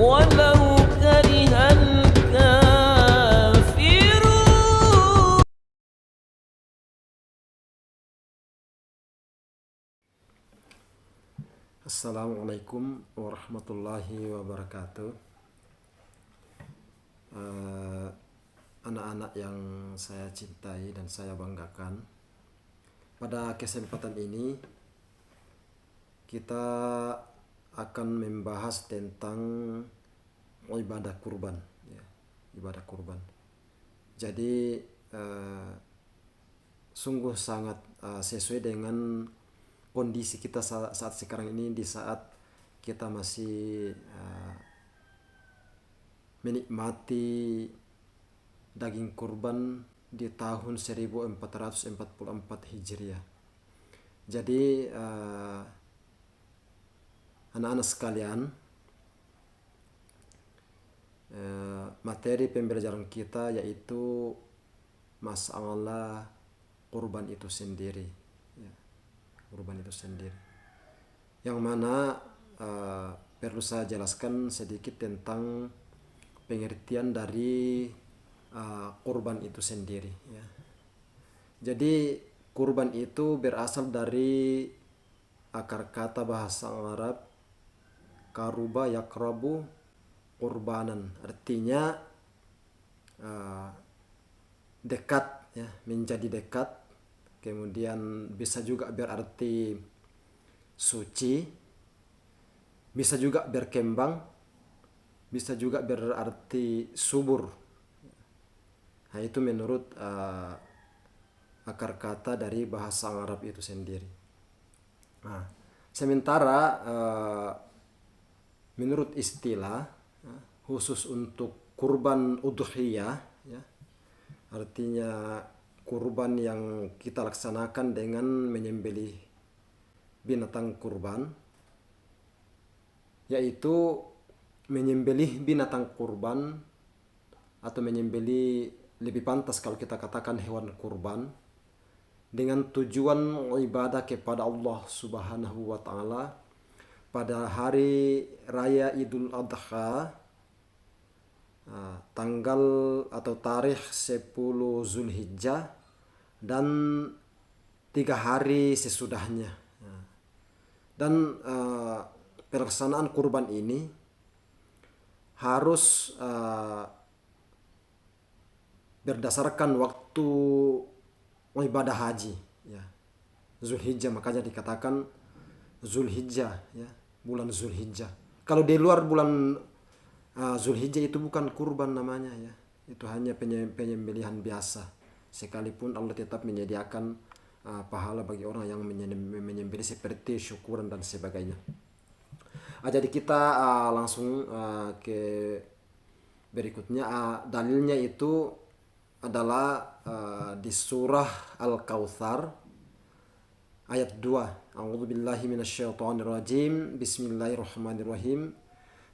ولو كره الكافرون. Assalamualaikum warahmatullahi wabarakatuh. Anak-anak yang saya cintai dan saya banggakan, pada kesempatan ini kita akan membahas tentang ibadah kurban, ya, ibadah kurban. Jadi sungguh sangat sesuai dengan kondisi kita saat sekarang ini, di saat kita masih menikmati daging kurban di tahun 1444 Hijriah. Jadi anak-anak sekalian, materi pembelajaran kita yaitu masalah kurban itu sendiri, ya, kurban itu sendiri. Yang mana perlu saya jelaskan sedikit tentang pengertian dari kurban itu sendiri, ya. Jadi kurban itu berasal dari akar kata bahasa Arab karuba yakrabu kurbanan, artinya dekat, ya, menjadi dekat. Kemudian bisa juga berarti suci, bisa juga berkembang, bisa juga berarti subur. Nah, itu menurut akar kata dari bahasa Arab itu sendiri. Nah, sementara menurut istilah, khusus untuk kurban udhiyah, ya, artinya kurban yang kita laksanakan dengan menyembelih binatang kurban, yaitu menyembelih binatang kurban atau menyembelih, lebih pantas kalau kita katakan hewan kurban, dengan tujuan ibadah kepada Allah Subhanahu wa taala pada hari raya Idul Adha, tanggal atau tarikh 10 Zulhijjah dan 3 hari sesudahnya. Dan pelaksanaan kurban ini harus berdasarkan waktu ibadah haji, ya, Zulhijjah, makanya dikatakan Zulhijjah, ya, bulan Zulhijjah. Kalau di luar bulan Zulhijjah itu bukan kurban namanya, ya, itu hanya penyembelihan biasa, sekalipun Allah tetap menyediakan pahala bagi orang yang menyembelih seperti syukuran dan sebagainya. Jadi kita langsung ke berikutnya. Dalilnya itu adalah di surah Al-Kautsar ayat 2. A'udzubillahi minasyaitonirrajim. Bismillahirrahmanirrahim.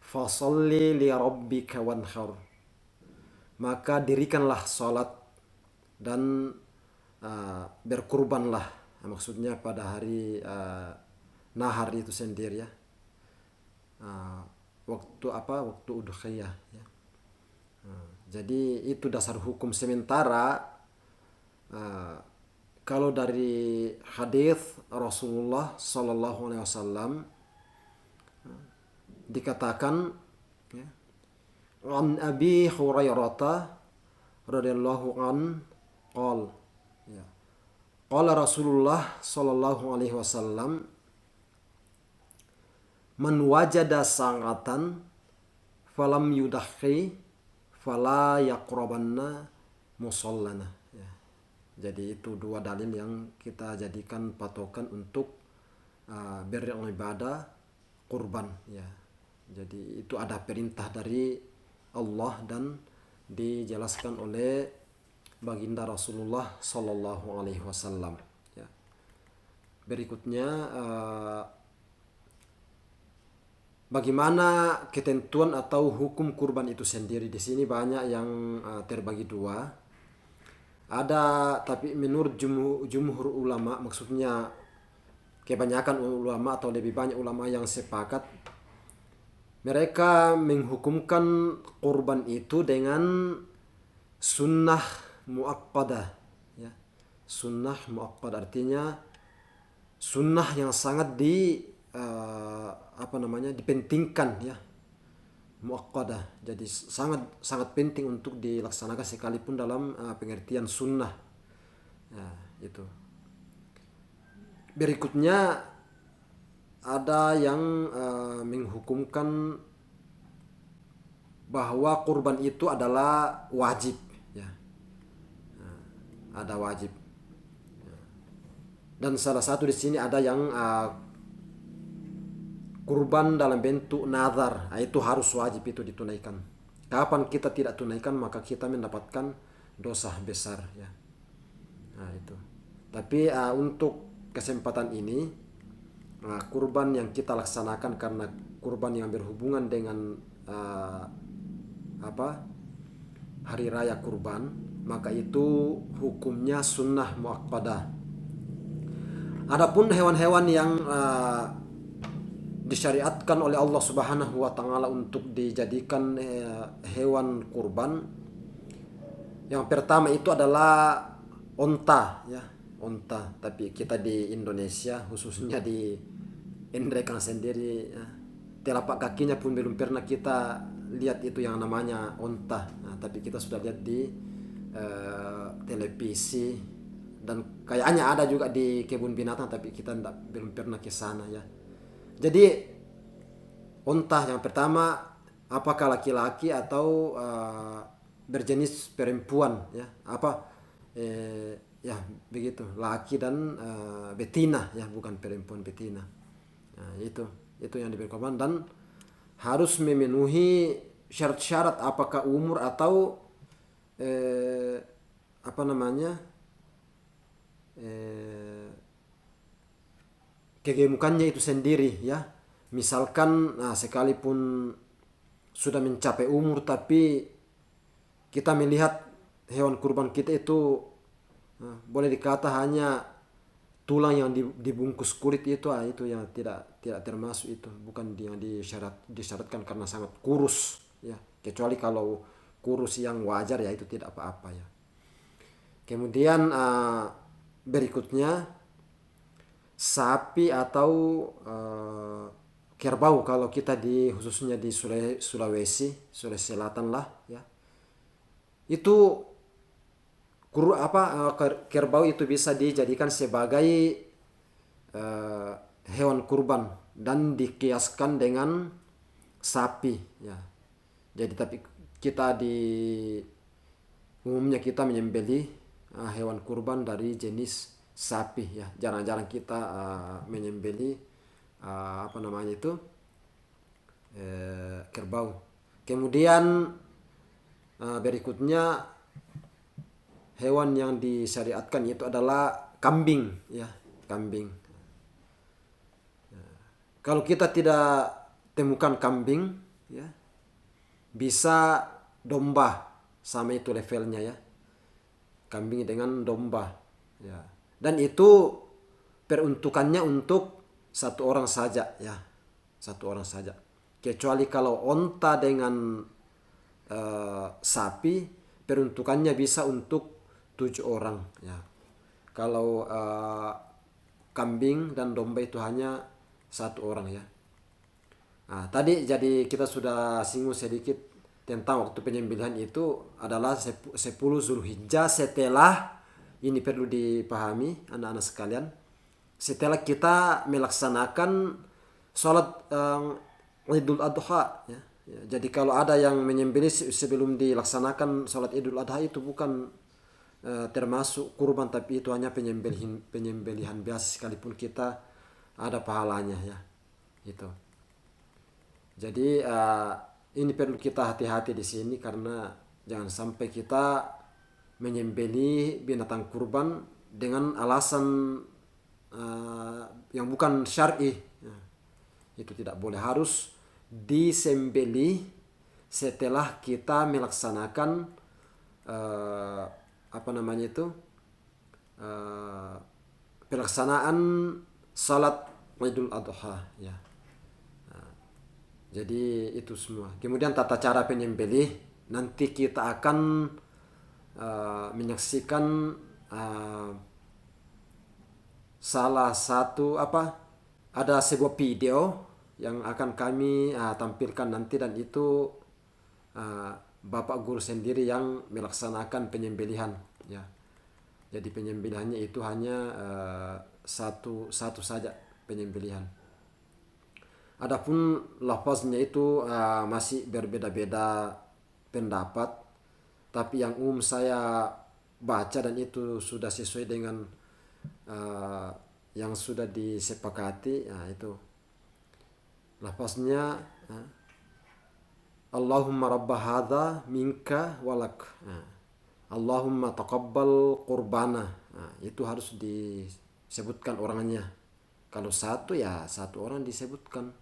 Fasholli li rabbika wanhar. Maka dirikanlah salat dan berkurbanlah. Maksudnya pada hari nahar itu sendiri, ya. Waktu udhiyah, ya. Jadi itu dasar hukum. Sementara kalau dari hadis Rasulullah Sallallahu Alaihi Wasallam dikatakan, ya, an Abi Hurairah radhiyallahu an qol, ya, qala Rasulullah Sallallahu Alaihi Wasallam, man wajada sangatan falam yudahi fala yaqrabanna musallana, ya. Jadi itu dua dalil yang kita jadikan patokan untuk beribadah kurban, ya. Jadi itu ada perintah dari Allah dan dijelaskan oleh baginda Rasulullah Sallallahu Alaihi Wasallam, ya. Berikutnya bagaimana ketentuan atau hukum kurban itu sendiri. Di sini banyak yang terbagi dua. Ada, tapi menurut jumhur ulama, maksudnya kebanyakan ulama atau lebih banyak ulama yang sepakat Mereka menghukumkan kurban itu dengan sunnah muakkadah, ya. Sunnah muakkad artinya sunnah yang sangat dipentingkan, ya, muakkadah. Jadi sangat sangat penting untuk dilaksanakan sekalipun dalam pengertian sunnah. Ya, itu. Berikutnya ada yang menghukumkan bahwa kurban itu adalah wajib, ya. Ada wajib. Dan salah satu di sini ada yang kurban dalam bentuk nazar, itu harus wajib itu ditunaikan. Kapan kita tidak tunaikan maka kita mendapatkan dosa besar, ya. Nah, itu. Tapi untuk kesempatan ini kurban yang kita laksanakan karena kurban yang berhubungan dengan hari raya kurban, maka itu hukumnya sunnah muakkadah. Adapun hewan-hewan yang disyariatkan oleh Allah Subhanahu wa taala untuk dijadikan hewan kurban, yang pertama itu adalah onta, ya, onta. Tapi kita di Indonesia, khususnya di Indrekang sendiri, ya, telapak kakinya pun belum pernah kita lihat itu yang namanya onta. Nah, tapi kita sudah lihat di televisi, dan kayaknya ada juga di kebun binatang, tapi kita belum pernah ke sana, ya. Jadi onta yang pertama, apakah laki-laki atau berjenis perempuan, ya, ya begitu, laki dan betina, ya, bukan perempuan, betina. Nah, itu yang diberi korban, dan harus memenuhi syarat-syarat, apakah umur atau kegemukannya itu sendiri, ya. Misalkan sekalipun sudah mencapai umur tapi kita melihat hewan kurban kita itu boleh dikata hanya tulang yang dibungkus kulit, itu yang tidak termasuk, itu bukan yang disyaratkan karena sangat kurus, ya. Kecuali kalau kurus yang wajar, ya, itu tidak apa-apa, ya. Kemudian berikutnya sapi atau kerbau kalau kita khususnya di Sulawesi Selatan lah, ya. Itu kerbau itu bisa dijadikan sebagai hewan kurban dan dikiaskan dengan sapi, ya. Jadi tapi umumnya kita menyembelih hewan kurban dari jenis sapi, ya. Jarang-jarang kita menyembelih kerbau. Kemudian berikutnya hewan yang disyariatkan itu adalah kambing, ya, kambing. Kalau kita tidak temukan kambing, ya, bisa domba, sama itu levelnya, ya. Kambing dengan domba, ya. Dan itu peruntukannya untuk satu orang saja, ya. Satu orang saja. Kecuali kalau onta dengan sapi, peruntukannya bisa untuk 7 orang, ya. Kalau kambing dan domba itu hanya 1 orang, ya. Nah, tadi jadi kita sudah singgung sedikit tentang waktu penyembelihan itu adalah 10 Zulhijjah. Setelah ini perlu dipahami anak-anak sekalian, setelah kita melaksanakan sholat Idul Adha, ya. Jadi kalau ada yang menyembelih sebelum dilaksanakan sholat Idul Adha, itu bukan termasuk kurban, tapi itu hanya penyembelihan biasa, sekalipun kita ada pahalanya, ya. Itu. Jadi ini perlu kita hati-hati di sini, karena jangan sampai kita menyembelih binatang kurban dengan alasan yang bukan syar'i, ya. Itu tidak boleh, harus disembelih setelah kita melaksanakan pelaksanaan salat Idul Adha, ya. Jadi itu semua. Kemudian tata cara penyembelih nanti kita akan menyaksikan salah satu ada sebuah video yang akan kami tampilkan nanti, dan itu Bapak guru sendiri yang melaksanakan penyembelihan ya. Jadi penyembelihannya itu hanya satu saja penyembelihan. Adapun lafaznya itu masih berbeda-beda pendapat, tapi yang saya baca dan itu sudah sesuai dengan yang sudah disepakati, itu lafaznya Allahumma rabba hadha minka walak. Allahumma taqabbal qurbana. Itu harus disebutkan orangnya. Kalau satu ya satu orang disebutkan.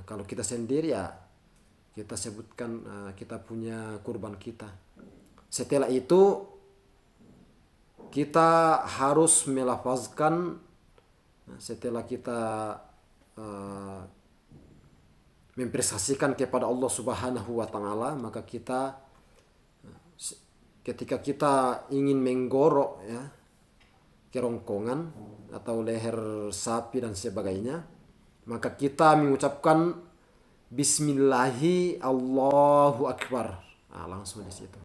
Kalau kita sendiri ya kita sebutkan kita punya kurban kita. Setelah itu kita harus melafazkan, setelah kita memprestasikan kepada Allah Subhanahu wa taala, maka kita ketika kita ingin menggorok ya kerongkongan atau leher sapi dan sebagainya, maka kita mengucapkan Bismillahi Allahu Akbar. Langsung di situ.